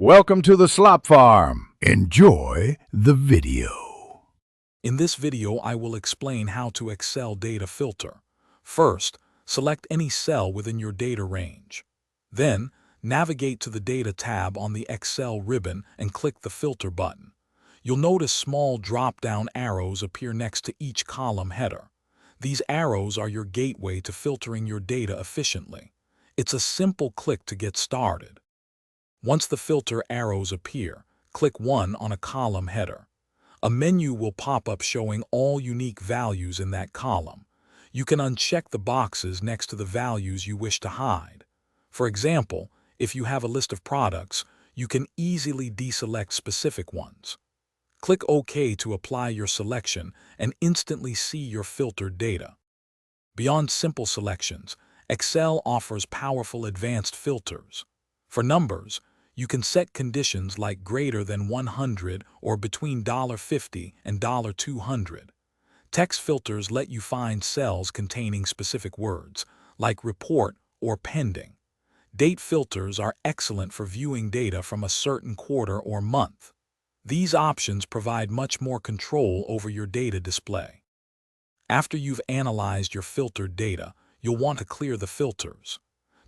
Welcome to the Slop Farm. Enjoy the video. In this video, I will explain how to Excel data filter. First, select any cell within your data range. Then, navigate to the Data tab on the Excel ribbon and click the Filter button. You'll notice small drop-down arrows appear next to each column header. These arrows are your gateway to filtering your data efficiently. It's a simple click to get started. Once the filter arrows appear, click one on a column header. A menu will pop up showing all unique values in that column. You can uncheck the boxes next to the values you wish to hide. For example, if you have a list of products, you can easily deselect specific ones. Click OK to apply your selection and instantly see your filtered data. Beyond simple selections, Excel offers powerful advanced filters. For numbers, you can set conditions like greater than 100 or between $50 and $200. Text filters let you find cells containing specific words, like report or pending. Date filters are excellent for viewing data from a certain quarter or month. These options provide much more control over your data display. After you've analyzed your filtered data, you'll want to clear the filters.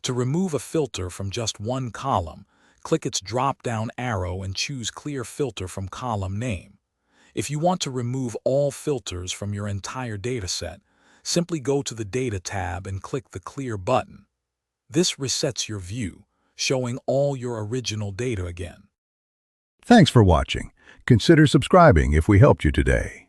To remove a filter from just one column, click its drop-down arrow and choose Clear Filter from column name. If you want to remove all filters from your entire dataset, simply go to the Data tab and click the Clear button. This resets your view, showing all your original data again. Thanks for watching. Consider subscribing if we helped you today.